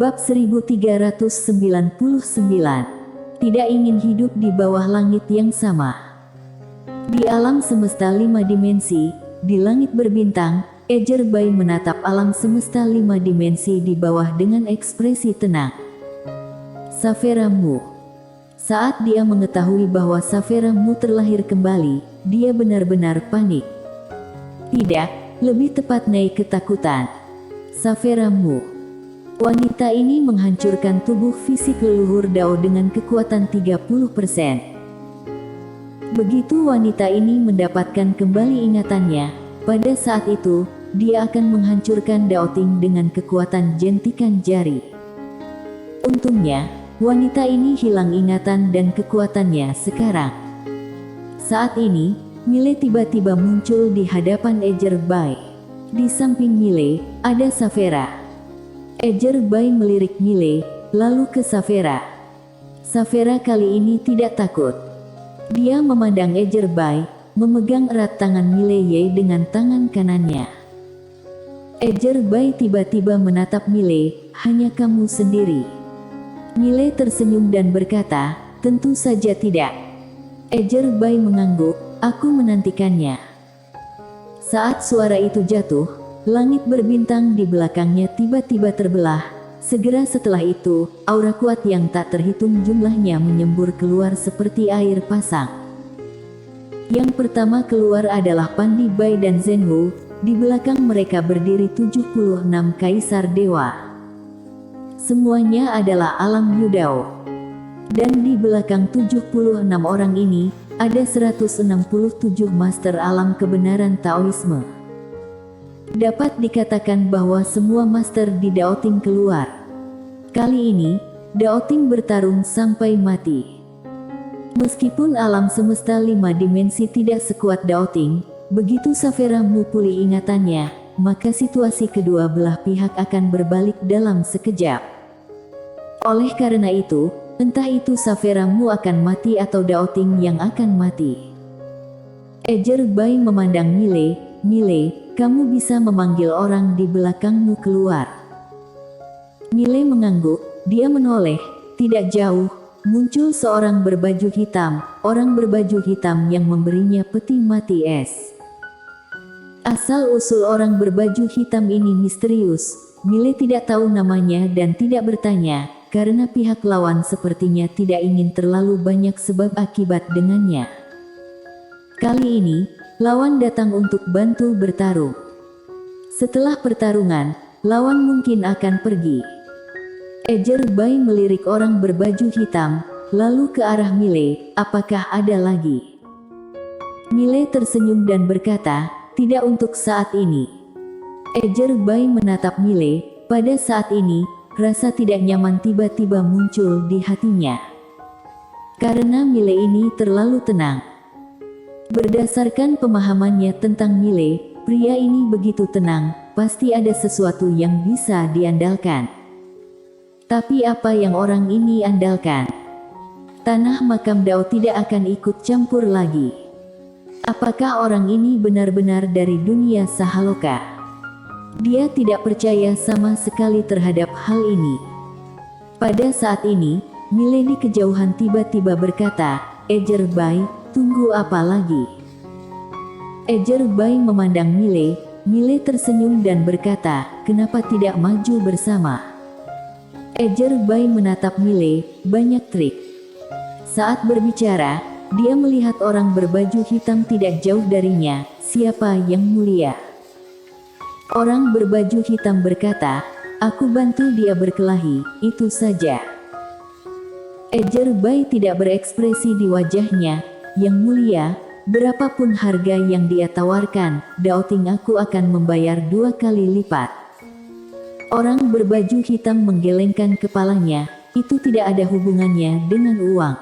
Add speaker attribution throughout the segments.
Speaker 1: Bab 1399. Tidak ingin hidup di bawah langit yang sama. Di alam semesta 5 dimensi, di langit berbintang, Ejerbai menatap alam semesta 5 dimensi di bawah dengan ekspresi tenang. Saphira Mu. Saat dia mengetahui bahwa Saphira Mu terlahir kembali, dia benar-benar panik. Tidak, lebih tepat naik ketakutan. Saphira Mu. Wanita ini menghancurkan tubuh fisik leluhur Dao dengan kekuatan 30%. Begitu wanita ini mendapatkan kembali ingatannya, pada saat itu, dia akan menghancurkan Dao Ting dengan kekuatan jentikan jari. Untungnya, wanita ini hilang ingatan dan kekuatannya sekarang. Saat ini, Mile tiba-tiba muncul di hadapan Ejerbai. Di samping Mile, ada Saphira. Ejerbai melirik Mile, lalu ke Saphira. Saphira kali ini tidak takut. Dia memandang Ejerbai, memegang erat tangan Mile Ye dengan tangan kanannya. Ejerbai tiba-tiba menatap Mile, hanya kamu sendiri. Mile tersenyum dan berkata, tentu saja tidak. Ejerbai mengangguk, aku menantikannya. Saat suara itu jatuh, langit berbintang di belakangnya tiba-tiba terbelah. Segera setelah itu, aura kuat yang tak terhitung jumlahnya menyembur keluar seperti air pasang. Yang pertama keluar adalah Pandi Bai dan Zhenwu. Di belakang mereka berdiri 76 kaisar dewa. Semuanya adalah alam Yudao. Dan di belakang 76 orang ini, ada 167 master alam kebenaran Taoisme. Dapat dikatakan bahwa semua master di Dao Ting keluar. Kali ini, Dao Ting bertarung sampai mati. Meskipun alam semesta 5 dimensi tidak sekuat Dao Ting, begitu Saphira Mu pulih ingatannya, maka situasi kedua belah pihak akan berbalik dalam sekejap. Oleh karena itu, entah itu Saphira Mu akan mati atau Dao Ting yang akan mati. Ejerbai memandang Mile, Mile, kamu bisa memanggil orang di belakangmu keluar. Mile mengangguk, dia menoleh, tidak jauh, muncul seorang berbaju hitam, orang berbaju hitam yang memberinya peti mati es. Asal-usul orang berbaju hitam ini misterius, Mile tidak tahu namanya dan tidak bertanya, karena pihak lawan sepertinya tidak ingin terlalu banyak sebab akibat dengannya. Kali ini, lawan datang untuk bantu bertarung. Setelah pertarungan, lawan mungkin akan pergi. Ejerbai melirik orang berbaju hitam, lalu ke arah Mile, apakah ada lagi? Mile tersenyum dan berkata, tidak untuk saat ini. Ejerbai menatap Mile, pada saat ini, rasa tidak nyaman tiba-tiba muncul di hatinya. Karena Mile ini terlalu tenang. Berdasarkan pemahamannya tentang Mile, pria ini begitu tenang, pasti ada sesuatu yang bisa diandalkan. Tapi apa yang orang ini andalkan? Tanah makam Dao tidak akan ikut campur lagi. Apakah orang ini benar-benar dari dunia Sahaloka? Dia tidak percaya sama sekali terhadap hal ini. Pada saat ini, Mile di kejauhan tiba-tiba berkata, Ejerbai, tunggu apa lagi? Ejerbai memandang Mile, Mile tersenyum dan berkata, kenapa tidak maju bersama? Ejerbai menatap Mile, banyak trik. Saat berbicara, dia melihat orang berbaju hitam tidak jauh darinya, siapa yang mulia? Orang berbaju hitam berkata, aku bantu dia berkelahi, itu saja. Ejerbai tidak berekspresi di wajahnya, yang mulia, berapapun harga yang dia tawarkan, Dao Ting aku akan membayar 2 kali lipat. Orang berbaju hitam menggelengkan kepalanya, itu tidak ada hubungannya dengan uang.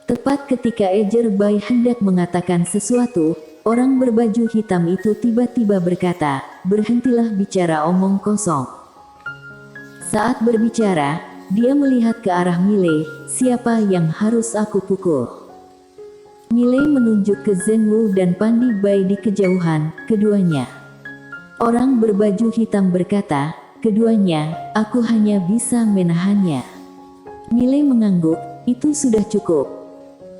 Speaker 1: Tepat ketika Ejerbai hendak mengatakan sesuatu, orang berbaju hitam itu tiba-tiba berkata, berhentilah bicara omong kosong. Saat berbicara, dia melihat ke arah Mile, siapa yang harus aku pukul? Mile menunjuk ke Zhenwu dan Pandi Bai di kejauhan, keduanya. Orang berbaju hitam berkata, keduanya, aku hanya bisa menahannya. Mile mengangguk, itu sudah cukup.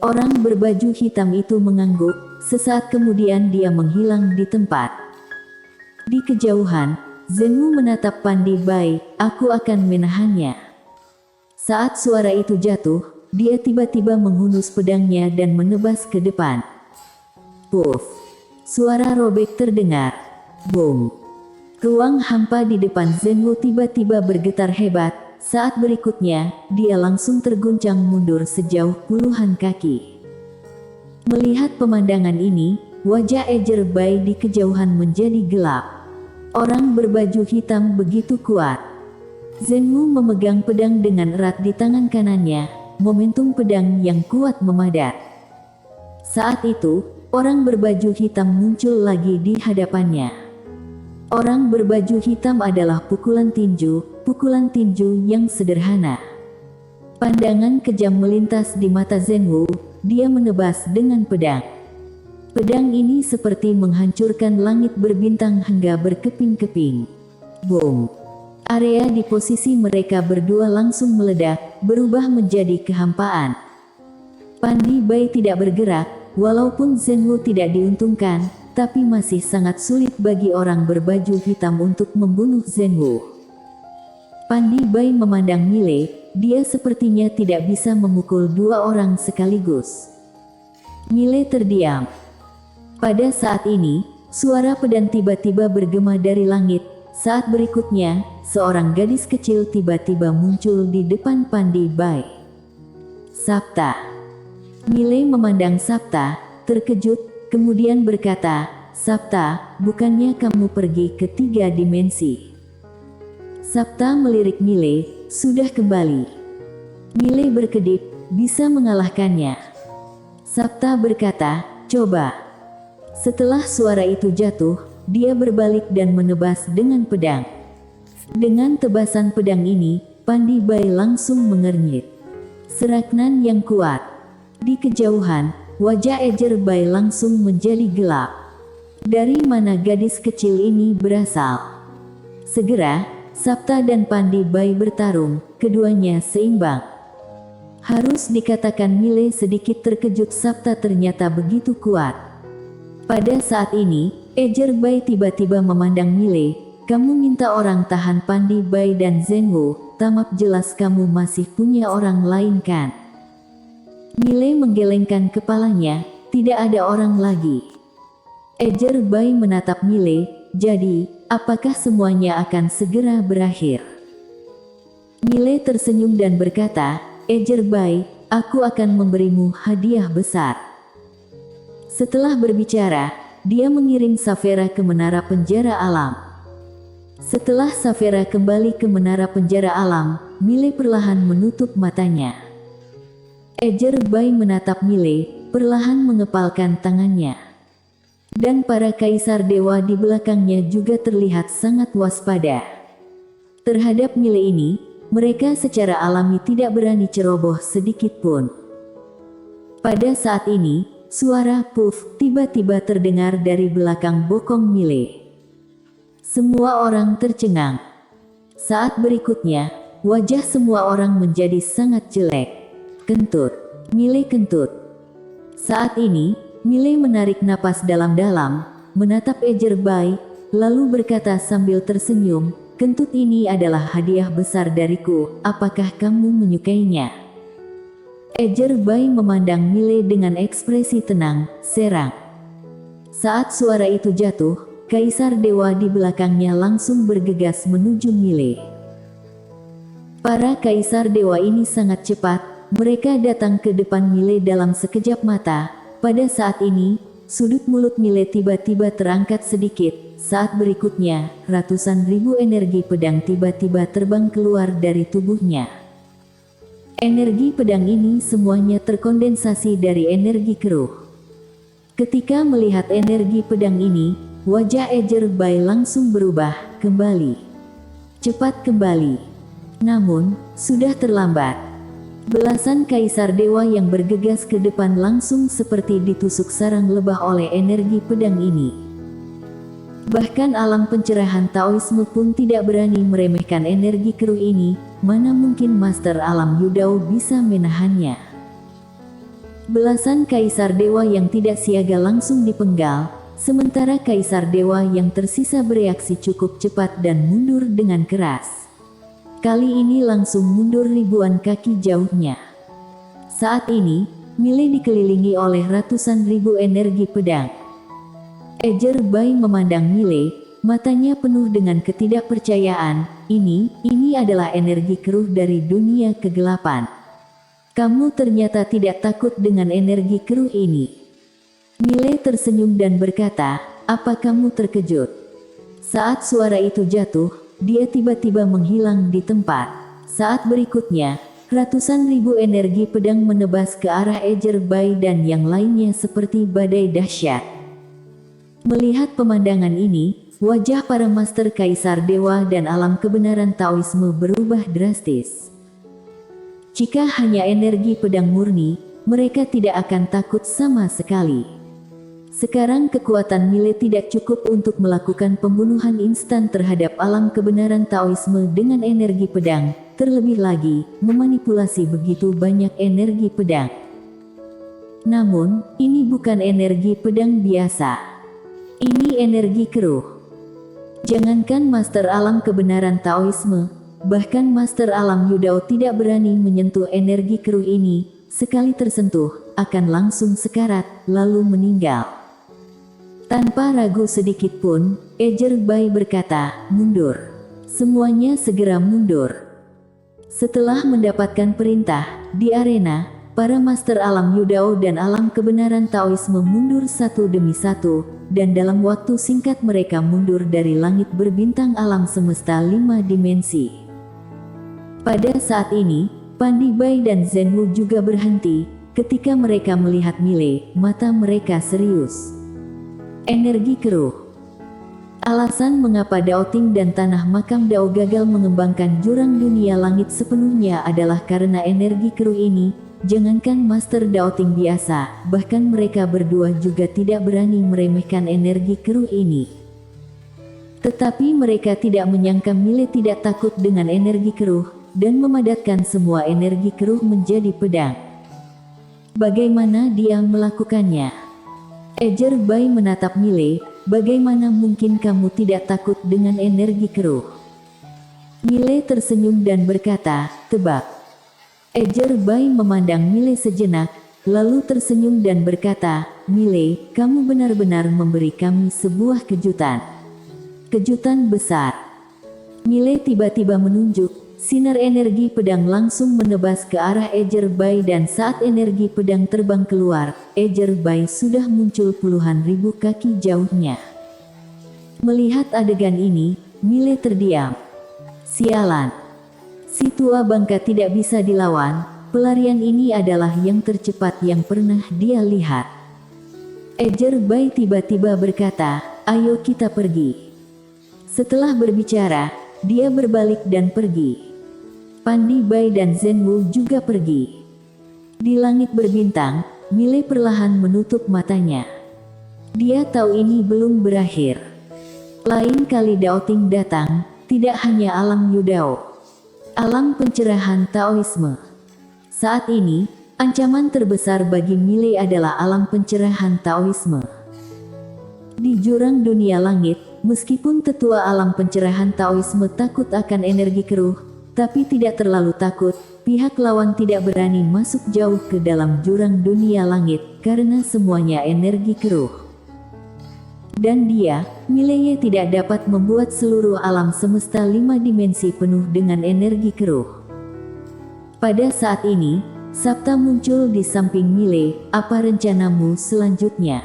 Speaker 1: Orang berbaju hitam itu mengangguk, sesaat kemudian dia menghilang di tempat. Di kejauhan, Zhenwu menatap Pandi Bai, aku akan menahannya. Saat suara itu jatuh, dia tiba-tiba menghunus pedangnya dan menebas ke depan. Puff! Suara robek terdengar. Boom! Ruang hampa di depan Zhenwu tiba-tiba bergetar hebat. Saat berikutnya, dia langsung terguncang mundur sejauh puluhan kaki. Melihat pemandangan ini, wajah Ejer Bai di kejauhan menjadi gelap. Orang berbaju hitam begitu kuat. Zhenwu memegang pedang dengan erat di tangan kanannya, momentum pedang yang kuat memadat. Saat itu, orang berbaju hitam muncul lagi di hadapannya. Orang berbaju hitam adalah pukulan tinju yang sederhana. Pandangan kejam melintas di mata Zhenwu, dia menebas dengan pedang. Pedang ini seperti menghancurkan langit berbintang hingga berkeping-keping. Boom! Area di posisi mereka berdua langsung meledak, berubah menjadi kehampaan. Pandi Bai tidak bergerak, walaupun Zhenwu tidak diuntungkan, tapi masih sangat sulit bagi orang berbaju hitam untuk membunuh Zhenwu. Pandi Bai memandang Mile, dia sepertinya tidak bisa memukul dua orang sekaligus. Mile terdiam. Pada saat ini, suara pedang tiba-tiba bergema dari langit. Saat berikutnya, seorang gadis kecil tiba-tiba muncul di depan Pandi Bai. Sabta. Mile memandang Sabta, terkejut, kemudian berkata, Sabta, bukannya kamu pergi ke 3 dimensi? Sabta melirik Mile, sudah kembali. Mile berkedip, bisa mengalahkannya. Sabta berkata, coba. Setelah suara itu jatuh, dia berbalik dan menebas dengan pedang. Dengan tebasan pedang ini, Pandi Bai langsung mengernyit. Seraknan yang kuat. Di kejauhan, wajah Ejer Bai langsung menjadi gelap. Dari mana gadis kecil ini berasal? Segera, Sabta dan Pandi Bai bertarung, keduanya seimbang. Harus dikatakan Mile sedikit terkejut, Sabta ternyata begitu kuat. Pada saat ini, Ejer Bai tiba-tiba memandang Mile, kamu minta orang tahan Pandi Bai dan Zhenwu, tamat jelas kamu masih punya orang lain kan? Mile menggelengkan kepalanya, tidak ada orang lagi. Ejer Bai menatap Mile, jadi, apakah semuanya akan segera berakhir? Mile tersenyum dan berkata, Ejer Bai, aku akan memberimu hadiah besar. Setelah berbicara, dia mengiring Saphira ke menara penjara alam. Setelah Saphira kembali ke menara penjara alam, Mile perlahan menutup matanya. Ejer Bai menatap Mile, perlahan mengepalkan tangannya. Dan para kaisar dewa di belakangnya juga terlihat sangat waspada. Terhadap Mile ini, mereka secara alami tidak berani ceroboh sedikit pun. Pada saat ini, suara puff tiba-tiba terdengar dari belakang bokong Mile. Semua orang tercengang. Saat berikutnya, wajah semua orang menjadi sangat jelek. Kentut. Mile kentut. Saat ini, Mile menarik napas dalam-dalam, menatap Ejer Bai, lalu berkata sambil tersenyum, kentut ini adalah hadiah besar dariku, apakah kamu menyukainya? Ejer Bai memandang Mile dengan ekspresi tenang, serang. Saat suara itu jatuh, kaisar dewa di belakangnya langsung bergegas menuju Mile. Para kaisar dewa ini sangat cepat, mereka datang ke depan Mile dalam sekejap mata. Pada saat ini, sudut mulut Mile tiba-tiba terangkat sedikit. Saat berikutnya, ratusan ribu energi pedang tiba-tiba terbang keluar dari tubuhnya. Energi pedang ini semuanya terkondensasi dari energi keruh. Ketika melihat energi pedang ini, wajah Ejer Bai langsung berubah, kembali. Cepat kembali. Namun, sudah terlambat. Belasan kaisar dewa yang bergegas ke depan langsung seperti ditusuk sarang lebah oleh energi pedang ini. Bahkan alam pencerahan Taoisme pun tidak berani meremehkan energi keruh ini, mana mungkin Master Alam Yudao bisa menahannya. Belasan kaisar dewa yang tidak siaga langsung dipenggal, sementara kaisar dewa yang tersisa bereaksi cukup cepat dan mundur dengan keras. Kali ini langsung mundur ribuan kaki jauhnya. Saat ini, Mile dikelilingi oleh ratusan ribu energi pedang. Ejer Bai memandang Mile, matanya penuh dengan ketidakpercayaan. Ini adalah energi keruh dari dunia kegelapan. Kamu ternyata tidak takut dengan energi keruh ini. Mile tersenyum dan berkata, apa kamu terkejut? Saat suara itu jatuh, dia tiba-tiba menghilang di tempat. Saat berikutnya, ratusan ribu energi pedang menebas ke arah Ejer Bai dan yang lainnya seperti badai dahsyat. Melihat pemandangan ini, wajah para master kaisar dewa dan alam kebenaran Taoisme berubah drastis. Jika hanya energi pedang murni, mereka tidak akan takut sama sekali. Sekarang kekuatan Mile tidak cukup untuk melakukan pembunuhan instan terhadap alam kebenaran Taoisme dengan energi pedang, terlebih lagi, memanipulasi begitu banyak energi pedang. Namun, ini bukan energi pedang biasa. Ini energi keruh. Jangankan Master Alam Kebenaran Taoisme, bahkan Master Alam Yudao tidak berani menyentuh energi keruh ini. Sekali tersentuh, akan langsung sekarat, lalu meninggal. Tanpa ragu sedikit pun, Ejer Bai berkata, mundur. Semuanya segera mundur. Setelah mendapatkan perintah, di arena, para Master Alam Yudao dan Alam Kebenaran Taoisme mundur satu demi satu, dan dalam waktu singkat mereka mundur dari langit berbintang alam semesta 5 dimensi. Pada saat ini, Pandi Bai dan Zhen Wu juga berhenti, ketika mereka melihat Mile, mata mereka serius. Energi keruh. Alasan mengapa Dao Ting dan Tanah Makam Dao gagal mengembangkan jurang dunia langit sepenuhnya adalah karena energi keruh ini. Jangankan Master Dao Ting biasa, bahkan mereka berdua juga tidak berani meremehkan energi keruh ini. Tetapi mereka tidak menyangka Mile tidak takut dengan energi keruh, dan memadatkan semua energi keruh menjadi pedang. Bagaimana dia melakukannya? Ejer Bai menatap Mile, bagaimana mungkin kamu tidak takut dengan energi keruh? Mile tersenyum dan berkata, tebak. Ejer Bai memandang Mile sejenak, lalu tersenyum dan berkata, Mile, kamu benar-benar memberi kami sebuah kejutan. Kejutan besar. Mile tiba-tiba menunjuk, sinar energi pedang langsung menebas ke arah Ejer Bai dan saat energi pedang terbang keluar, Ejer Bai sudah muncul puluhan ribu kaki jauhnya. Melihat adegan ini, Mile terdiam. Sialan. Si tua bangka tidak bisa dilawan, pelarian ini adalah yang tercepat yang pernah dia lihat. Ejer Bai tiba-tiba berkata, ayo kita pergi. Setelah berbicara, dia berbalik dan pergi. Pandi Bai dan Zhen Wu juga pergi. Di langit berbintang, Mile perlahan menutup matanya. Dia tahu ini belum berakhir. Lain kali Dao Ting datang, tidak hanya alam Yudao. Alam pencerahan Taoisme. Saat ini, ancaman terbesar bagi Mile adalah alam pencerahan Taoisme. Di jurang dunia langit, meskipun tetua alam pencerahan Taoisme takut akan energi keruh, tapi tidak terlalu takut, pihak lawan tidak berani masuk jauh ke dalam jurang dunia langit, karena semuanya energi keruh. Dan dia, Mileye tidak dapat membuat seluruh alam semesta 5 dimensi penuh dengan energi keruh. Pada saat ini, Sabta muncul di samping Mile, apa rencanamu selanjutnya?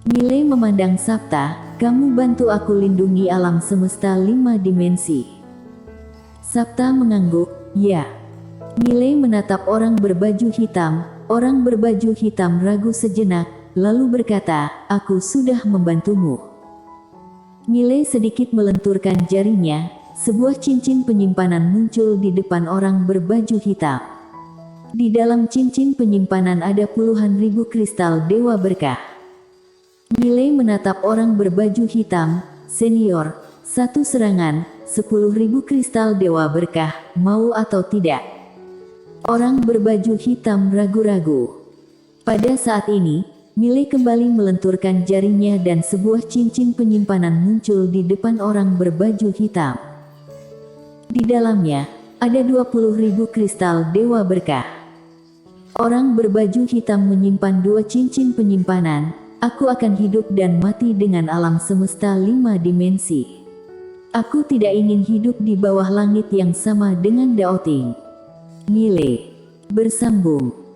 Speaker 1: Mile memandang Sabta, kamu bantu aku lindungi alam semesta 5 dimensi. Sabta mengangguk, ya. Mile menatap orang berbaju hitam ragu sejenak, lalu berkata, aku sudah membantumu. Mile sedikit melenturkan jarinya, sebuah cincin penyimpanan muncul di depan orang berbaju hitam. Di dalam cincin penyimpanan ada puluhan ribu kristal dewa berkah. Mile menatap orang berbaju hitam, senior. Satu serangan, 10.000 kristal dewa berkah, mau atau tidak? Orang berbaju hitam ragu-ragu. Pada saat ini, Mile kembali melenturkan jarinya dan sebuah cincin penyimpanan muncul di depan orang berbaju hitam. Di dalamnya, ada 20.000 kristal dewa berkah. Orang berbaju hitam menyimpan 2 cincin penyimpanan. Aku akan hidup dan mati dengan alam semesta 5 dimensi. Aku tidak ingin hidup di bawah langit yang sama dengan Daoting. Mile bersambung.